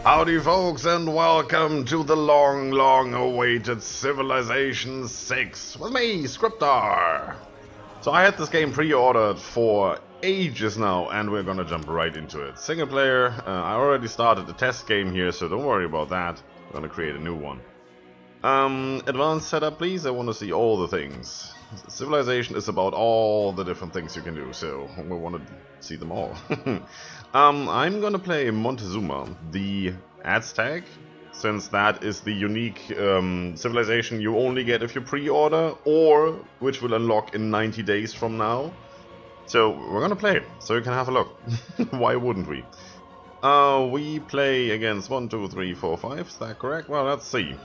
Howdy folks, and welcome to the long awaited Civilization 6 with me, Scryptar. So I had this game pre-ordered for ages now, and we're gonna jump right into it. Single player, I already started the test game here, so don't worry about that. I'm gonna create a new one. Advanced setup please, I want to see all the things. Civilization is about all the different things you can do, so we want to see them all. I'm gonna play Montezuma, the Aztec, since that is the unique civilization you only get if you pre-order, or which will unlock in 90 days from now. So we're gonna play it, so you can have a look. Why wouldn't we? We play against 1, 2, 3, 4, 5, is that correct? Well, let's see.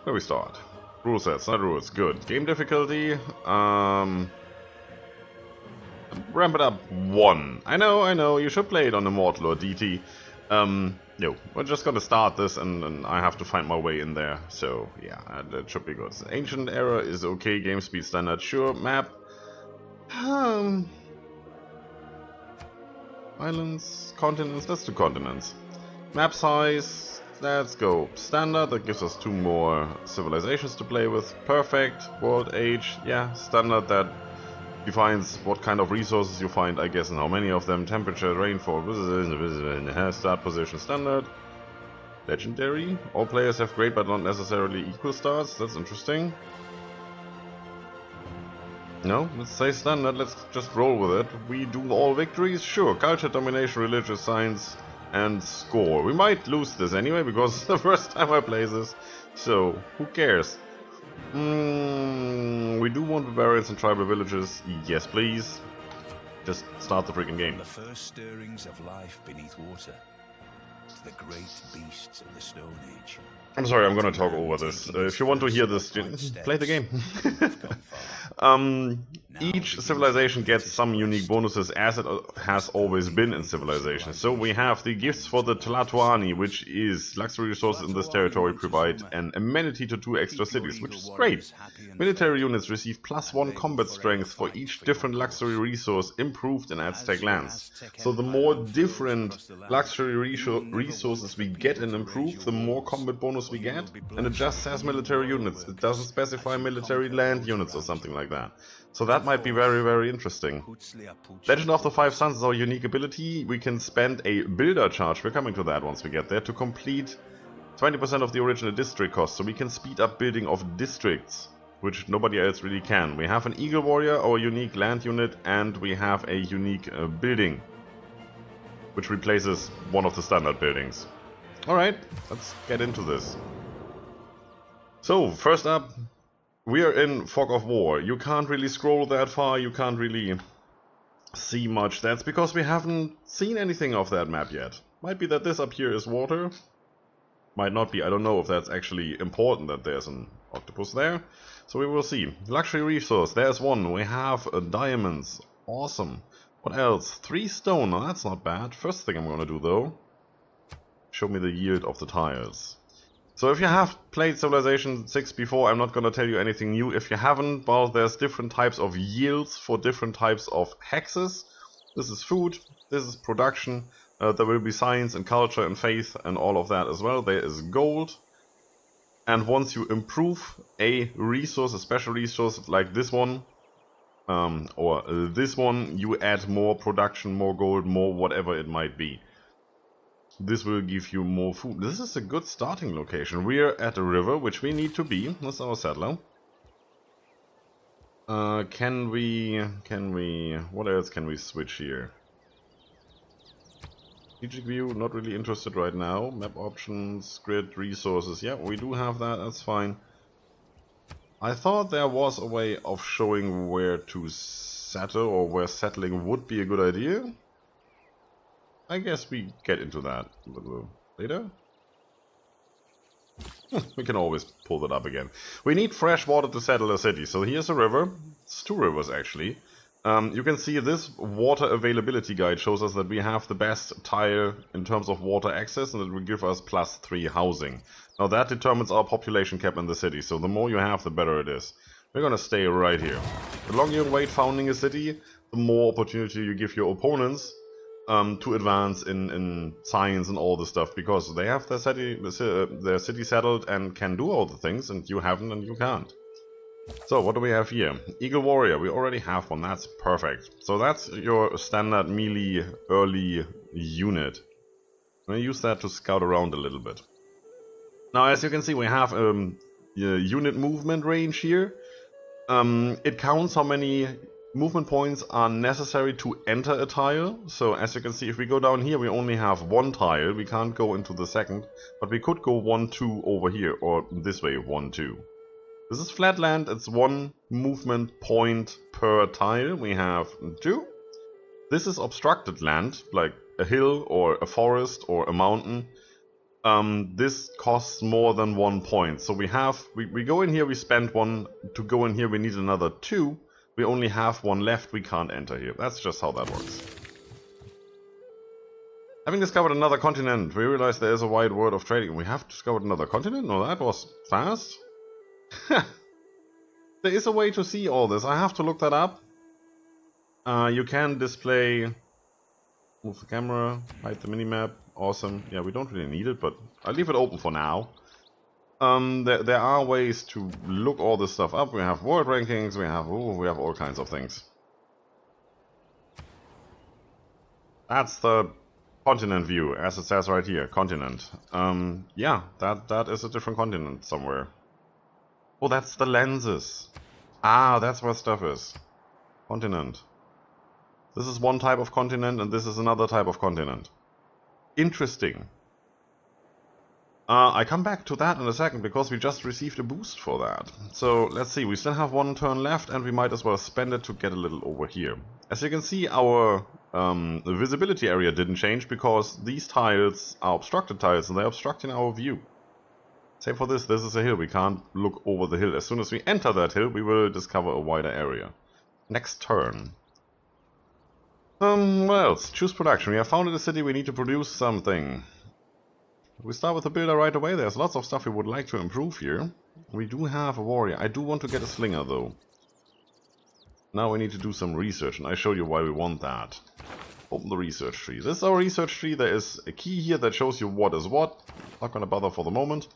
Where we start? Rule sets, not rules, good. Game difficulty, ramp it up 1. I know, you should play it on Immortal or DT. No, we're just gonna start this and I have to find my way in there. So, yeah, that should be good. Ancient Era is okay, game speed standard, sure. Map. Islands, continents, let's do continents. Map size, let's go standard, that gives us 2 more civilizations to play with. Perfect, world age, yeah, standard, that defines what kind of resources you find, I guess, and how many of them. Temperature, rainfall, start position, standard. Legendary, all players have great but not necessarily equal starts, that's interesting. No, let's say standard, let's just roll with it. We do all victories, sure. Culture, domination, religious, science, and score. We might lose this anyway, because it's the first time I play this, so who cares? We do want barbarians and tribal villages, yes please. Just start the freaking game. The first stirrings of life beneath water, to the great beasts of the Stone Age. I'm sorry, I'm gonna talk over this. If you want to hear this, play the game. Each civilization gets some unique bonuses, as it has always been in Civilization. So we have the gifts for the Tlatoani, which is luxury resources in this territory provide an amenity to 2 extra cities, which is great. Military units receive +1 combat strength for each different luxury resource improved in Aztec lands. So the more different luxury resources we get and improve, the more combat bonus we get, and it just says military units. It doesn't specify military land units or something like that. So that might be very interesting. Legend of the Five Suns is our unique ability. We can spend a builder charge, we're coming to that once we get there, to complete 20% of the original district cost. So we can speed up building of districts, which nobody else really can. We have an Eagle Warrior, our unique land unit, and we have a unique building, which replaces one of the standard buildings. Alright, let's get into this. So, first up, we are in Fog of War. You can't really scroll that far, you can't really see much. That's because we haven't seen anything of that map yet. Might be that this up here is water. Might not be, I don't know if that's actually important that there's an octopus there. So we will see. Luxury resource, there's one. We have diamonds. Awesome. What else? 3 stone, now that's not bad. First thing I'm gonna do though, show me the yield of the tiles. So if you have played Civilization 6 before, I'm not gonna tell you anything new. If you haven't, well, there's different types of yields for different types of hexes. This is food, this is production, there will be science and culture and faith and all of that as well. There is gold. And once you improve a resource, a special resource like this one, or this one, you add more production, more gold, more whatever it might be. This will give you more food. This is a good starting location. We're at a river, which we need to be. That's our settler. Can we... What else can we switch here? Strategic view, not really interested right now. Map options, grid, resources. Yeah, we do have that, that's fine. I thought there was a way of showing where to settle, or where settling would be a good idea. I guess we get into that a little later. We can always pull that up again. We need fresh water to settle a city. So here's a river. It's 2 rivers actually. You can see this water availability guide shows us that we have the best tile in terms of water access, and it will give us +3 housing. Now that determines our population cap in the city, so the more you have, the better it is. We're gonna stay right here. The longer you wait founding a city, the more opportunity you give your opponents to advance in science and all this stuff, because they have their city settled and can do all the things, and you haven't and you can't. So what do we have here? Eagle Warrior, we already have one, that's perfect. So that's your standard melee early unit. I'm going to use that to scout around a little bit. Now as you can see we have unit movement range here. It counts how many movement points are necessary to enter a tile. So as you can see, if we go down here we only have one tile, we can't go into the second, but we could go 1, 2 over here, or this way 1, 2. This is flat land, it's 1 movement point per tile, we have 2. This is obstructed land, like a hill or a forest or a mountain. This costs more than 1 point. So we go in here, we spend 1, to go in here we need another 2. We only have 1 left, we can't enter here. That's just how that works. Having discovered another continent, we realize there is a wide world of trading. We have discovered another continent? No, that was fast. There is a way to see all this. I have to look that up. You can display... Move the camera, hide the minimap. Awesome. Yeah, we don't really need it, but I'll leave it open for now. There are ways to look all this stuff up. We have world rankings, we have all kinds of things. That's the continent view, as it says right here, continent. Yeah, that is a different continent somewhere. Oh, that's the lenses. Ah, that's where stuff is. Continent. This is one type of continent and this is another type of continent. Interesting. I come back to that in a second because we just received a boost for that. So let's see, we still have 1 turn left and we might as well spend it to get a little over here. As you can see, our visibility area didn't change because these tiles are obstructed tiles and they're obstructing our view. Same for this is a hill, we can't look over the hill. As soon as we enter that hill we will discover a wider area. Next turn. What else? Choose production. We have founded a city, we need to produce something. We start with the builder right away. There's lots of stuff we would like to improve here. We do have a warrior. I do want to get a slinger though. Now we need to do some research and I showed you why we want that. Open the research tree. This is our research tree. There is a key here that shows you what is what. Not gonna bother for the moment.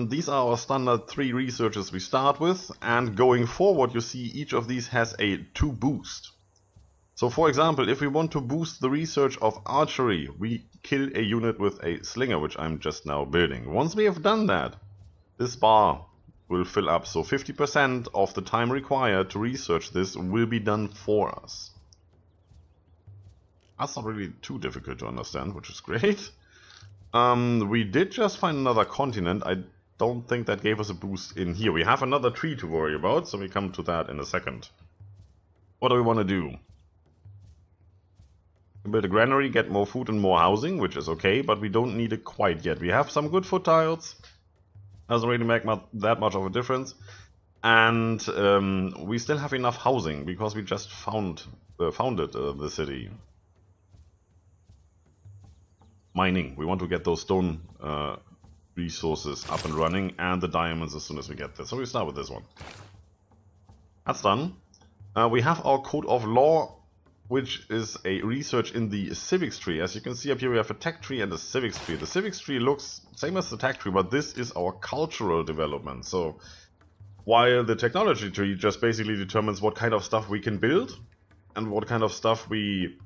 These are our standard 3 researches we start with, and going forward you see each of these has a 2 boost. So for example, if we want to boost the research of archery, we kill a unit with a slinger, which I'm just now building. Once we have done that, this bar will fill up, so 50% of the time required to research this will be done for us. That's not really too difficult to understand, which is great. We did just find another continent. I don't think that gave us a boost in here. We have another tree to worry about, so we come to that in a second. What do we want to do? Build a granary, get more food and more housing, which is okay, but we don't need it quite yet. We have some good foot tiles. Doesn't really make that much of a difference. And we still have enough housing, because we just founded the city. Mining. We want to get those stone resources up and running, and the diamonds as soon as we get there. So we start with this one. That's done. We have our code of law, which is a research in the civics tree. As you can see up here, we have a tech tree and a civics tree. The civics tree looks same as the tech tree, but this is our cultural development. So while the technology tree just basically determines what kind of stuff we can build and what kind of stuff we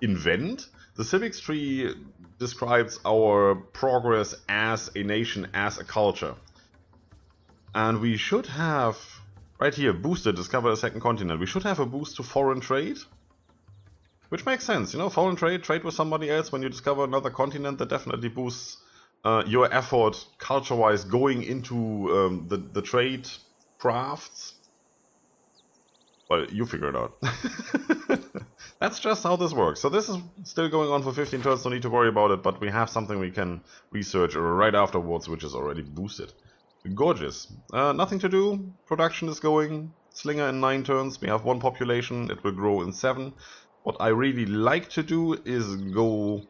invent, the civics tree describes our progress as a nation, as a culture. And we should have, right here, boosted, discover a second continent. We should have a boost to foreign trade. Which makes sense, you know, foreign trade with somebody else. When you discover another continent, that definitely boosts your effort culture-wise going into the trade crafts. Well, you figure it out. That's just how this works. So this is still going on for 15 turns, don't need to worry about it, but we have something we can research right afterwards, which is already boosted. Gorgeous. Nothing to do, production is going, slinger in 9 turns, we have 1 population, it will grow in 7. What I really like to do is go...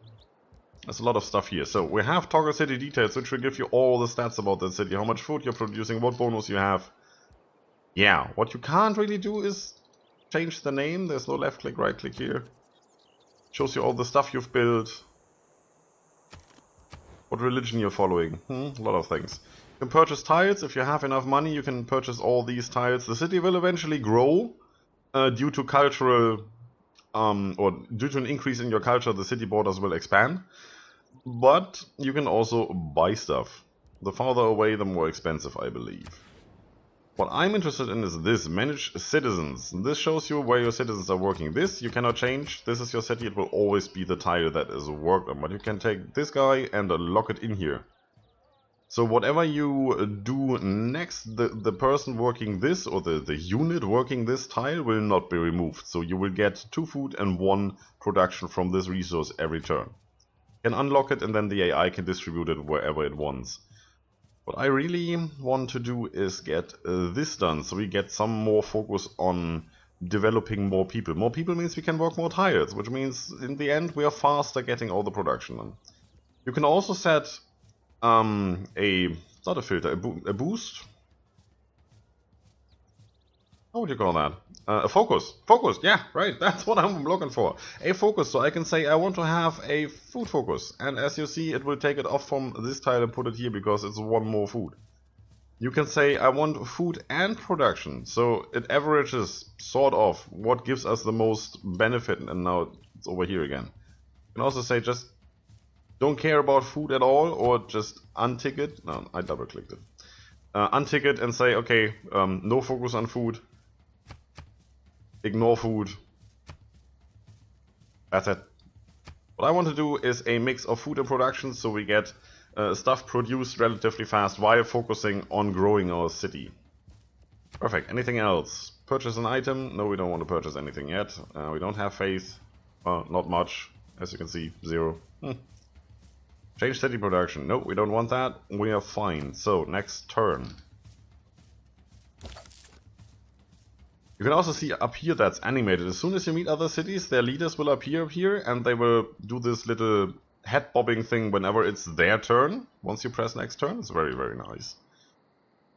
There's a lot of stuff here. So we have toggle city details, which will give you all the stats about that city, how much food you're producing, what bonus you have. Yeah, what you can't really do is change the name. There's no left click, right click here. Shows you all the stuff you've built. What religion you're following. A lot of things. You can purchase tiles. If you have enough money, you can purchase all these tiles. The city will eventually grow due to cultural... or due to an increase in your culture, the city borders will expand. But you can also buy stuff. The farther away, the more expensive, I believe. What I'm interested in is this, manage citizens. This shows you where your citizens are working. This you cannot change. This is your city. It will always be the tile that is worked on. But you can take this guy and lock it in here. So whatever you do next, the person working this, or the unit working this tile will not be removed. So you will get 2 food and 1 production from this resource every turn. You can unlock it and then the AI can distribute it wherever it wants. What I really want to do is get this done, so we get some more focus on developing more people. More people means we can work more tiles, which means in the end we are faster getting all the production done. You can also set not a filter, a boost. How would you call that? A focus. Focus, yeah, right, that's what I'm looking for. A focus, so I can say I want to have a food focus. And as you see, it will take it off from this tile and put it here because it's 1 more food. You can say I want food and production, so it averages sort of what gives us the most benefit, and now it's over here again. You can also say just don't care about food at all, or just untick it. No, I double clicked it. Untick it and say, okay, no focus on food. Ignore food. That's it. What I want to do is a mix of food and production, so we get stuff produced relatively fast while focusing on growing our city. Perfect. Anything else? Purchase an item? No, we don't want to purchase anything yet. We don't have faith. Not much. As you can see, 0. Change city production. No, we don't want that. We are fine. So, next turn. You can also see up here that's animated. As soon as you meet other cities, their leaders will appear up here, and they will do this little head bobbing thing whenever it's their turn. Once you press next turn, it's very, very nice.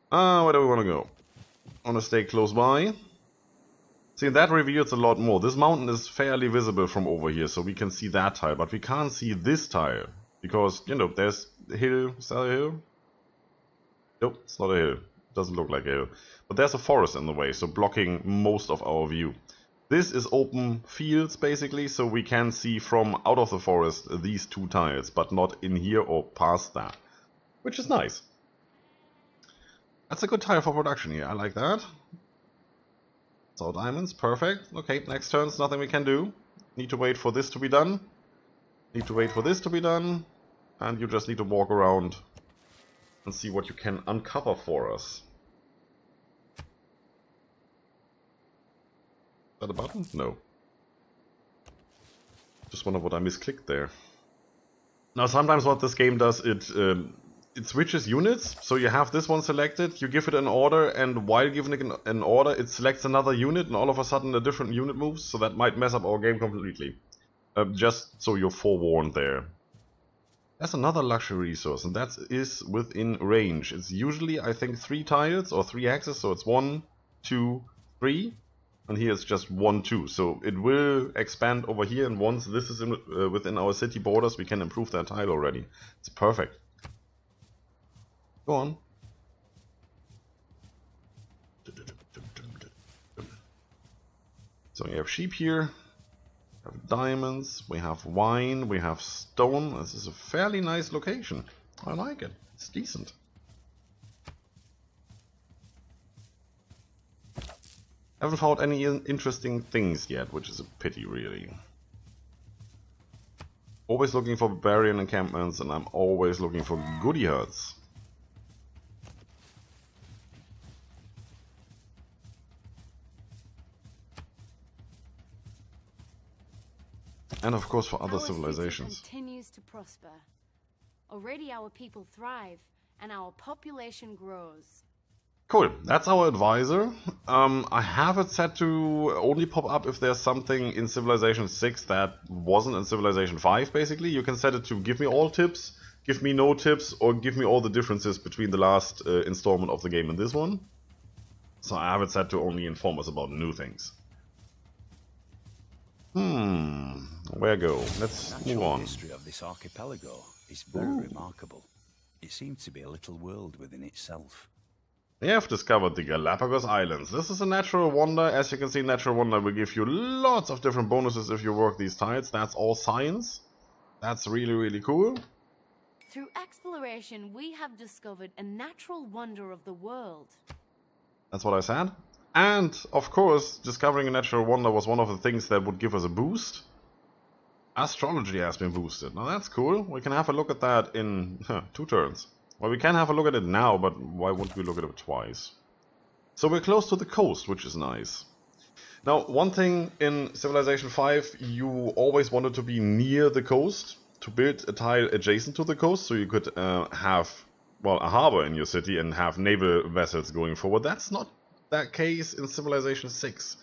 Where do we want to go? I want to stay close by. See, that reveals a lot more. This mountain is fairly visible from over here, so we can see that tile, but we can't see this tile. Because, you know, there's a hill. Is that a hill? Nope, it's not a hill. Doesn't look like a hill. But there's a forest in the way, so blocking most of our view. This is open fields, basically, so we can see from out of the forest these 2 tiles, but not in here or past that. Which is nice. That's a good tile for production here, I like that. So diamonds, perfect. Okay, next turn's nothing we can do. Need to wait for this to be done. Need to wait for this to be done. And you just need to walk around and see what you can uncover for us. Is that a button? No. Just wonder what I misclicked there. Now sometimes what this game does, it switches units. So you have this one selected, you give it an order, and while giving it an order it selects another unit, and all of a sudden a different unit moves. So that might mess up our game completely. Just so you're forewarned there. There's another luxury resource, and that is within range. It's usually, I think, 3 tiles or 3 axes, so it's 1, 2, 3, and here it's just 1, 2. So it will expand over here, and once this is within our city borders, we can improve that tile already. It's perfect. Go on. So we have sheep here. We have diamonds, we have wine, we have stone. This is a fairly nice location. I like it. It's decent. Haven't found any interesting things yet, which is a pity, really. Always looking for barbarian encampments, and I'm always looking for goodie huts. And of course for other civilizations. Our city continues to prosper. Already our people thrive and our population grows. Cool, that's our advisor. I have it set to only pop up if there's something in Civilization 6 that wasn't in Civilization 5, basically. You can set it to give me all tips, give me no tips, or give me all the differences between the last installment of the game and this one. So I have it set to only inform us about new things. Where where go? Let's The move natural on. history of this archipelago is very remarkable. It seems to be a little world within itself. We have discovered the Galapagos Islands. This is a natural wonder. As you can see, natural wonder will give you lots of different bonuses if you work these tiles. That's all science. That's really, really cool. Through exploration, we have discovered a natural wonder of the world. That's what I said. And, of course, discovering a natural wonder was one of the things that would give us a boost. Astrology has been boosted. Now that's cool. We can have a look at that in 2 turns. Well, we can have a look at it now, but why wouldn't we look at it twice? So we're close to the coast, which is nice. Now, one thing in Civilization 5, you always wanted to be near the coast to build a tile adjacent to the coast, so you could have, well, a harbor in your city and have naval vessels going forward. That's not that case in Civilization 6.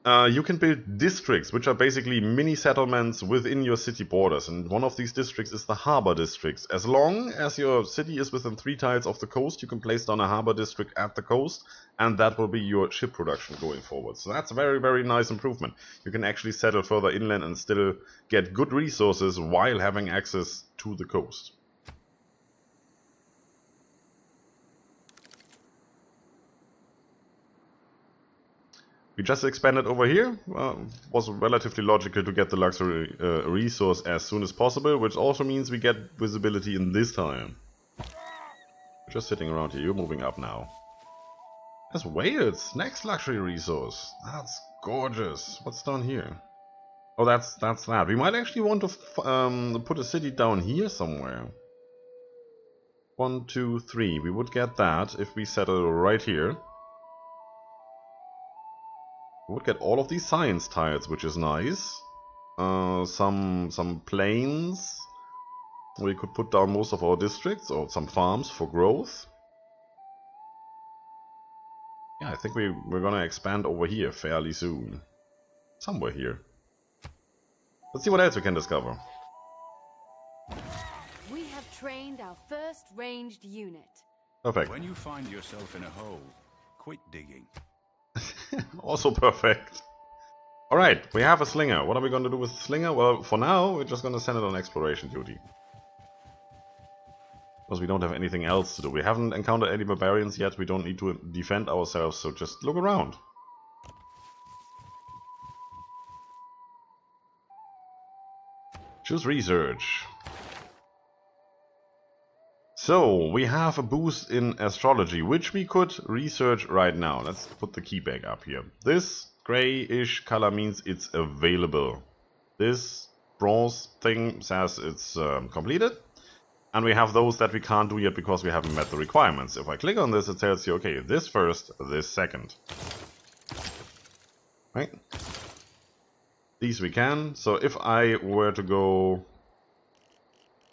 You can build districts, which are basically mini settlements within your city borders, and one of these districts is the harbor districts. As long as your city is within 3 tiles of the coast, you can place down a harbor district at the coast, and that will be your ship production going forward. So that's a very, very nice improvement. You can actually settle further inland and still get good resources while having access to the coast. We just expanded over here. Was relatively logical to get the luxury resource as soon as possible, which also means we get visibility in this time. We're just sitting around here. You're moving up now. There's whales. Next luxury resource. That's gorgeous. What's down here? Oh, that's that. We might actually want to put a city down here somewhere. 1, 2, 3. We would get that if we settle right here. We would get all of these science tiles, which is nice. Some plains. We could put down most of our districts, or some farms for growth. Yeah, I think we're gonna expand over here fairly soon. Somewhere here. Let's see what else we can discover. We have trained our first ranged unit. Perfect. When you find yourself in a hole, quit digging. Also perfect. Alright, we have a slinger. What are we going to do with the slinger? Well, for now, we're just going to send it on exploration duty. Because we don't have anything else to do. We haven't encountered any barbarians yet. We don't need to defend ourselves, so just look around. Choose research. So, we have a boost in astrology, which we could research right now. Let's put the key back up here. This grayish color means it's available. This bronze thing says it's completed. And we have those that we can't do yet because we haven't met the requirements. If I click on this, it tells you, okay, this first, this second. Right? These we can. So if I were to go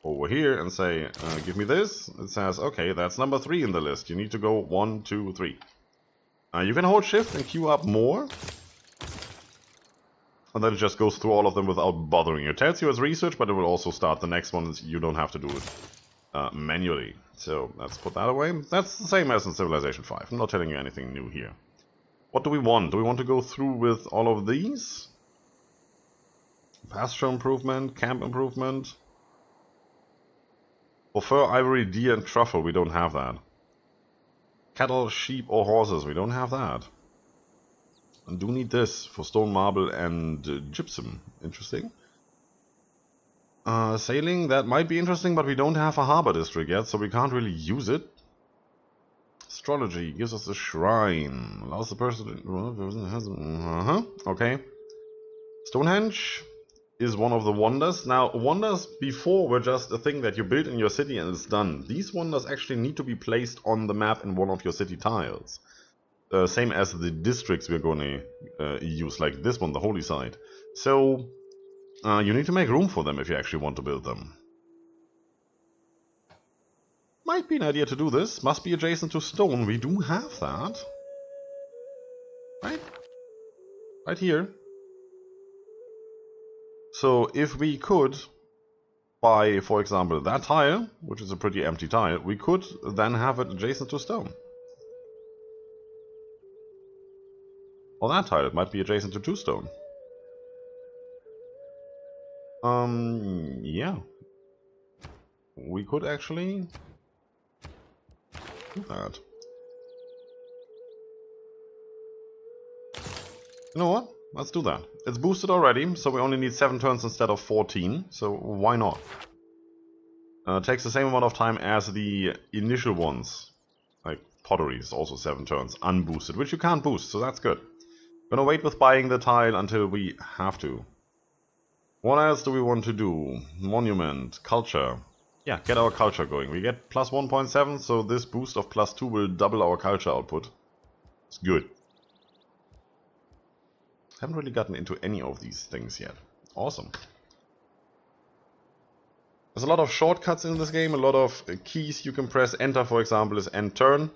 over here and say, give me this, it says, okay, that's number 3 in the list. You need to go 1, 2, 3. You can hold shift and queue up more. And then it just goes through all of them without bothering you. It tells you as research, but it will also start the next one. You don't have to do it manually. So let's put that away. That's the same as in Civilization 5. I'm not telling you anything new here. What do we want? Do we want to go through with all of these? Pasture improvement, camp improvement. For fur, ivory, deer, and truffle, we don't have that. Cattle, sheep, or horses, we don't have that. And do need this for stone, marble, and gypsum. Interesting. Sailing, that might be interesting, but we don't have a harbor district yet, so we can't really use it. Astrology gives us a shrine. Allows the person okay. Stonehenge is one of the wonders. Now, wonders before were just a thing that you build in your city and it's done. These wonders actually need to be placed on the map in one of your city tiles. Same as the districts we're going to use, like this one, the holy site. So, you need to make room for them if you actually want to build them. Might be an idea to do this. Must be adjacent to stone. We do have that. Right? Right here. So if we could buy, for example, that tile, which is a pretty empty tile, we could then have it adjacent to stone. Or that tile, it might be adjacent to 2 stone. Yeah. We could actually do that. You know what? Let's do that. It's boosted already, so we only need 7 turns instead of 14, so why not? Takes the same amount of time as the initial ones. Like pottery is also 7 turns, unboosted, which you can't boost, so that's good. Gonna wait with buying the tile until we have to. What else do we want to do? Monument, culture. Yeah, get our culture going. We get plus 1.7, so this boost of plus 2 will double our culture output. It's good. Haven't really gotten into any of these things yet. Awesome. There's a lot of shortcuts in this game, a lot of keys you can press. Enter, for example, is end turn.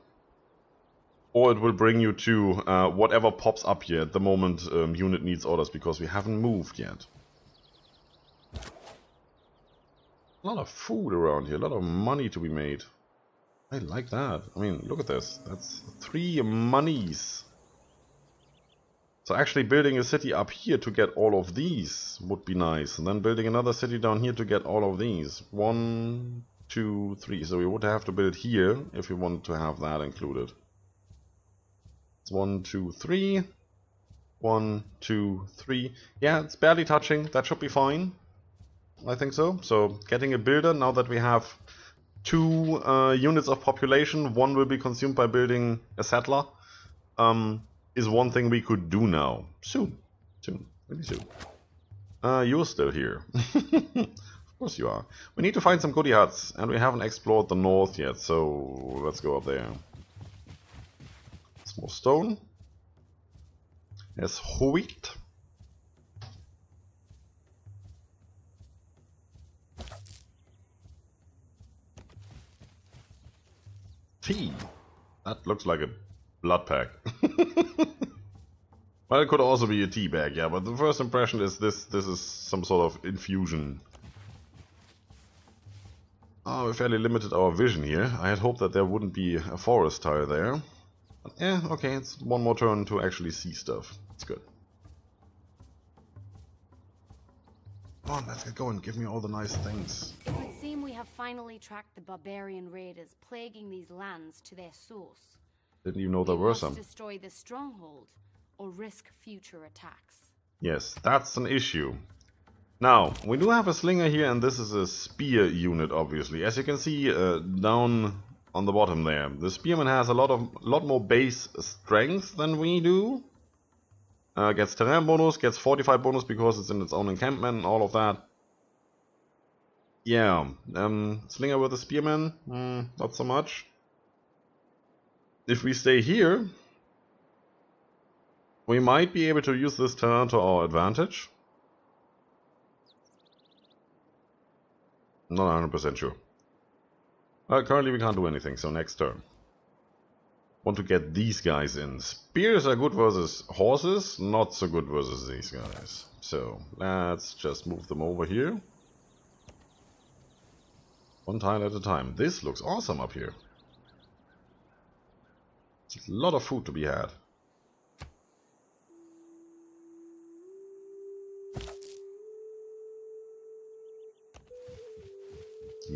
Or it will bring you to whatever pops up here at the moment unit needs orders, because we haven't moved yet. A lot of food around here, a lot of money to be made. I like that. I mean, look at this. That's 3 monies. So actually building a city up here to get all of these would be nice. And then building another city down here to get all of these. 1, 2, 3. So we would have to build here if we want to have that included. It's 1, 2, 3. 1, 2, 3. Yeah, it's barely touching. That should be fine. I think so. So getting a builder, now that we have 2 units of population, 1 will be consumed by building a settler, is one thing we could do now. Soon. Soon. Really soon. You're still here. Of course you are. We need to find some goodie huts, and we haven't explored the north yet, so let's go up there. Some more stone. There's wheat. Tea. That looks like a blood pack. Well, it could also be a tea bag, yeah, but the first impression is this is some sort of infusion. Oh, we fairly limited our vision here. I had hoped that there wouldn't be a forest tile there. But yeah, okay, it's one more turn to actually see stuff. It's good. Come on, let's get going. Give me all the nice things. It would seem we have finally tracked the barbarian raiders plaguing these lands to their source. Didn't even know there were some. We must destroy the stronghold or risk future attacks. Yes, that's an issue. Now, we do have a slinger here, and this is a spear unit, obviously. As you can see down on the bottom there, the spearman has a lot more base strength than we do. Gets terrain bonus, gets 45 bonus because it's in its own encampment and all of that. Yeah, slinger with a spearman, not so much. If we stay here, we might be able to use this terrain to our advantage. Not 100% sure. Currently we can't do anything, so next turn. Want to get these guys in. Spears are good versus horses, not so good versus these guys. So let's just move them over here. One tile at a time. This looks awesome up here. There's a lot of food to be had.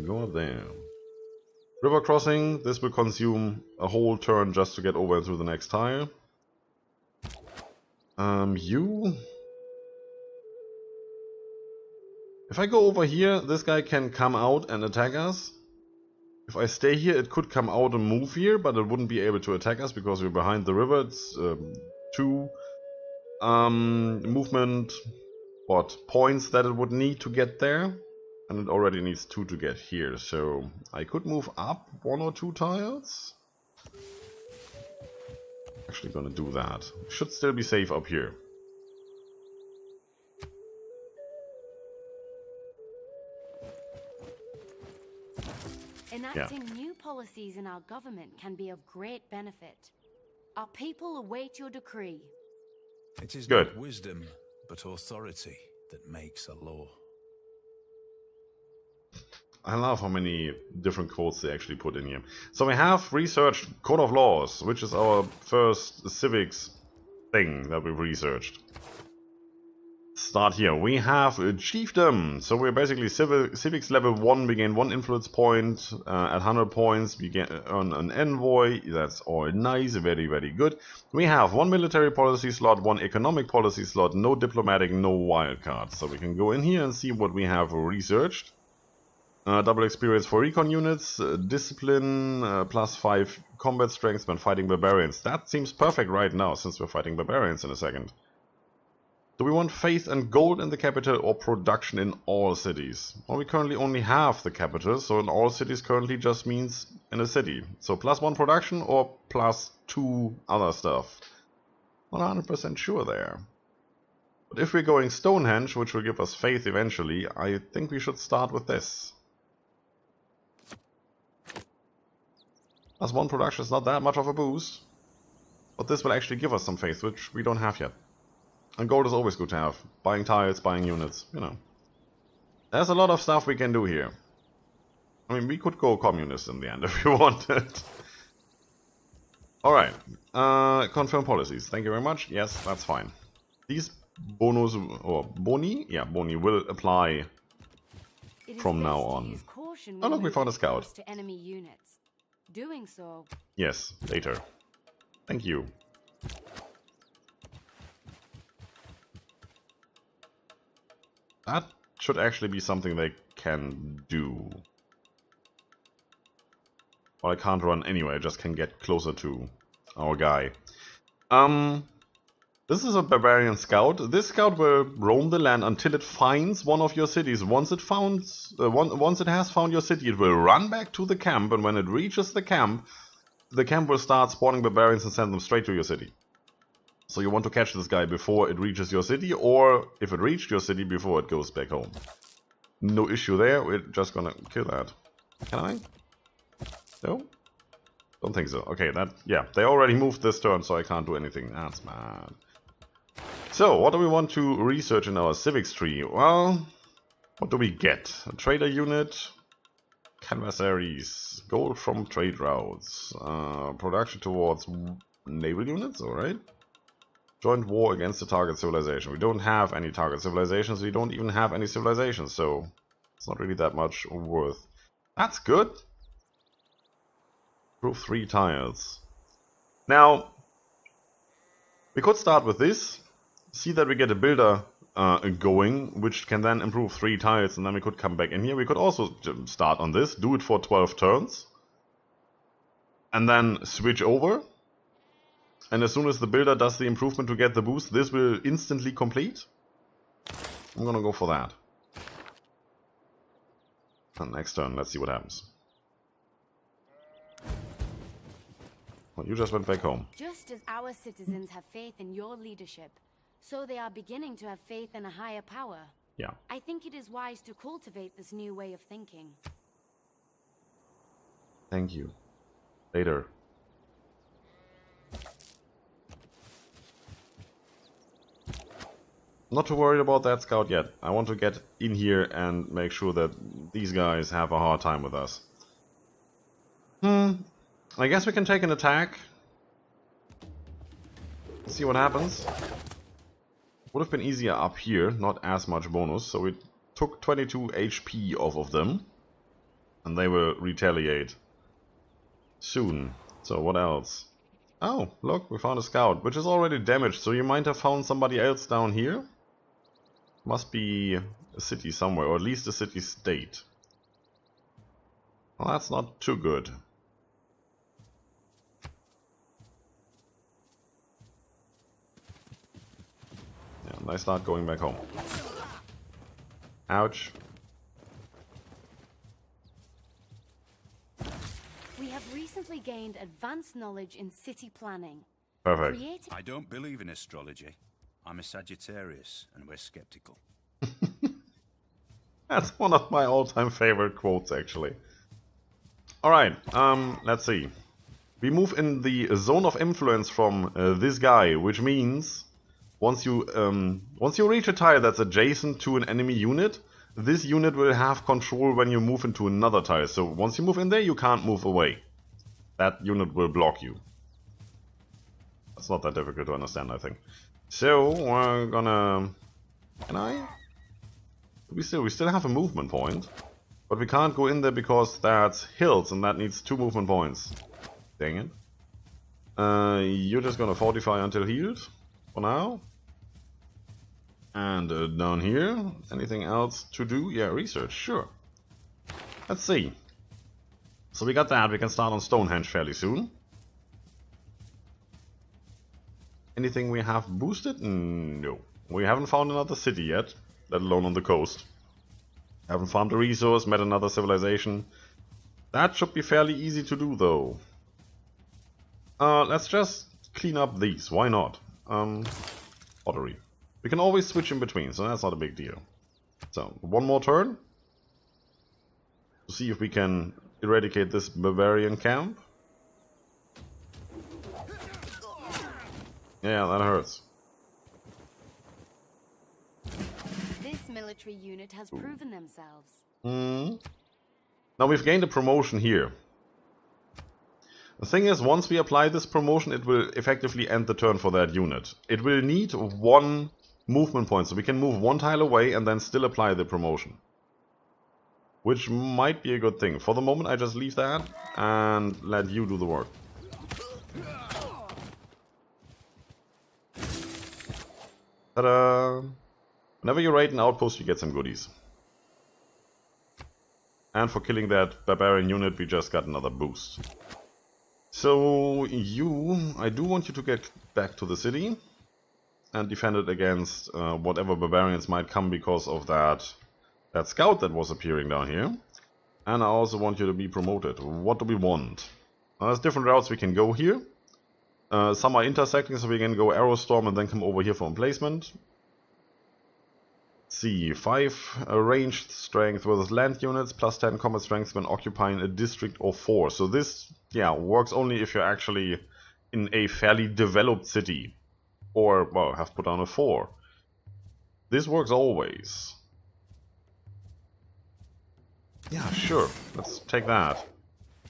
Go up there. River crossing, this will consume a whole turn just to get over to the next tile. You... If I go over here, this guy can come out and attack us. If I stay here, it could come out and move here, but it wouldn't be able to attack us because we're behind the river. It's 2 movement points that it would need to get there. And it already needs 2 to get here, so I could move up 1 or 2 tiles. Actually gonna do that. Should still be safe up here. Enacting new policies in our government can be of great benefit. Our people await your decree. It is Good. not wisdom, but authority that makes a law. I love how many different quotes they actually put in here. So we have researched Code of Laws, which is our first civics thing that we've researched. start here. We have a chiefdom. So we're basically civics level 1. We gain 1 influence point. At 100 points, we earn an envoy. That's all nice. Very, very good. We have 1 military policy slot, 1 economic policy slot, no diplomatic, no wildcard. So we can go in here and see what we have researched. Double experience for recon units, discipline, +5 combat strength when fighting barbarians. That seems perfect right now, since we're fighting barbarians in a second. Do we want faith and gold in the capital or production in all cities? Well, we currently only have the capital, so in all cities currently just means in a city. So +1 production or +2 other stuff. Not 100% sure there. But if we're going Stonehenge, which will give us faith eventually, I think we should start with this. +1 production is not that much of a boost, but this will actually give us some faith, which we don't have yet. And gold is always good to have. Buying tiles, buying units, you know. There's a lot of stuff we can do here. I mean, we could go communist in the end if we wanted. Alright. Confirm policies. Thank you very much. Yes, that's fine. These bonus, or boni? Yeah, boni will apply from now on. Oh look, we found a scout. To enemy units. Doing so. Yes, later. Thank you. That should actually be something they can do. Well, I can't run anyway, I just can get closer to our guy. This is a barbarian scout. This scout will roam the land until it finds one of your cities. Once it has found your city, it will run back to the camp, and when it reaches the camp will start spawning barbarians and send them straight to your city. So you want to catch this guy before it reaches your city, or if it reached your city before it goes back home. No issue there, we're just gonna kill that. Can I? No? Don't think so. Okay, yeah, they already moved this turn, so I can't do anything. That's bad. So, what do we want to research in our civics tree? Well, what do we get? A trader unit, canvassaries, gold from trade routes, production towards naval units, alright. Joint war against the target civilization. We don't have any target civilizations, we don't even have any civilizations, so it's not really that much worth. That's good. Proof 3 tiles. Now, we could start with this, see that we get a builder going, which can then improve 3 tiles, and then we could come back in here. We could also start on this, do it for 12 turns, and then switch over. And as soon as the builder does the improvement to get the boost, this will instantly complete. I'm gonna go for that. And next turn, let's see what happens. Well, you just went back home. Just as our citizens have faith in your leadership, so they are beginning to have faith in a higher power. Yeah. I think it is wise to cultivate this new way of thinking. Thank you. Later. Not too worried about that scout yet. I want to get in here and make sure that these guys have a hard time with us. I guess we can take an attack. See what happens. Would have been easier up here, not as much bonus. So we took 22 HP off of them. And they will retaliate soon. So what else? Oh, look, we found a scout, which is already damaged. So you might have found somebody else down here. Must be a city somewhere, or at least a city-state. Well, that's not too good. Yeah, and I start going back home. Ouch. We have recently gained advanced knowledge in city planning. Perfect. I don't believe in astrology. I'm a Sagittarius, and we're skeptical. That's one of my all-time favorite quotes, actually. Alright, let's see. We move in the zone of influence from this guy, which means once you reach a tile that's adjacent to an enemy unit, this unit will have control when you move into another tile. So once you move in there, you can't move away. That unit will block you. That's not that difficult to understand, I think. So we're gonna Can I? We still have a movement point. But we can't go in there because that's hills and that needs 2 movement points. Dang it. You're just gonna fortify until healed for now. And down here, anything else to do? Yeah, research, sure. Let's see. So we got that, we can start on Stonehenge fairly soon. Anything we have boosted? No. We haven't found another city yet, let alone on the coast. Haven't farmed a resource, met another civilization. That should be fairly easy to do though. Let's just clean up these, why not? Pottery. We can always switch in between, so that's not a big deal. So, one more turn. To see if we can eradicate this barbarian camp. Yeah, that hurts. This military unit has proven themselves. Now we've gained a promotion here. The thing is, once we apply this promotion, it will effectively end the turn for that unit. It will need 1 movement point, so we can move 1 tile away and then still apply the promotion. Which might be a good thing. For the moment, I just leave that and let you do the work. Ta-da! Whenever you raid an outpost, you get some goodies. And for killing that barbarian unit, we just got another boost. So, I do want you to get back to the city and defend it against whatever barbarians might come because of that scout that was appearing down here. And I also want you to be promoted. What do we want? There's different routes we can go here. Some are intersecting, so we can go Arrow Storm and then come over here for emplacement. Let's see, 5 ranged strength with land units, plus 10 combat strength when occupying a district or 4. So this, yeah, works only if you're actually in a fairly developed city. Or, well, have put down a 4. This works always. Yeah, sure, let's take that.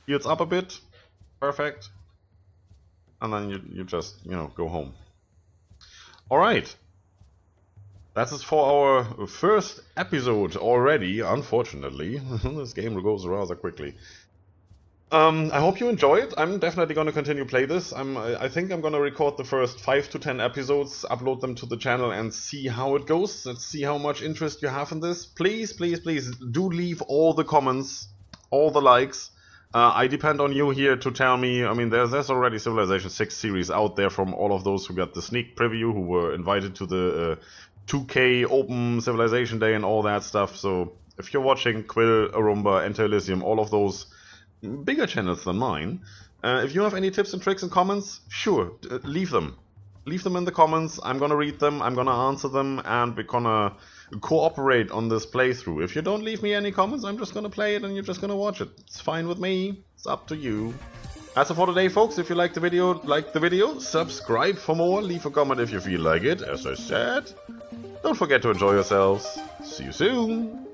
Heals up a bit, perfect. And then you just, go home. Alright. That's it for our first episode already, unfortunately. This game goes rather quickly. I hope you enjoy it. I'm definitely going to continue play this. I think I'm going to record the first 5 to 10 episodes, upload them to the channel and see how it goes. Let's see how much interest you have in this. Please, please, please do leave all the comments, all the likes. I depend on you here to tell me. I mean, there's already Civilization 6 series out there from all of those who got the sneak preview, who were invited to the 2K Open Civilization Day and all that stuff. So if you're watching Quill, Arumba, Enter Elysium, all of those bigger channels than mine, if you have any tips and tricks and comments, sure, leave them. Leave them in the comments. I'm gonna read them, I'm gonna answer them, and we're gonna cooperate on this playthrough. If you don't leave me any comments, I'm just gonna play it and you're just gonna watch it. It's fine with me. It's up to you. That's it for today, folks. If you liked the video, subscribe for more. Leave a comment if you feel like it. As I said, don't forget to enjoy yourselves. See you soon.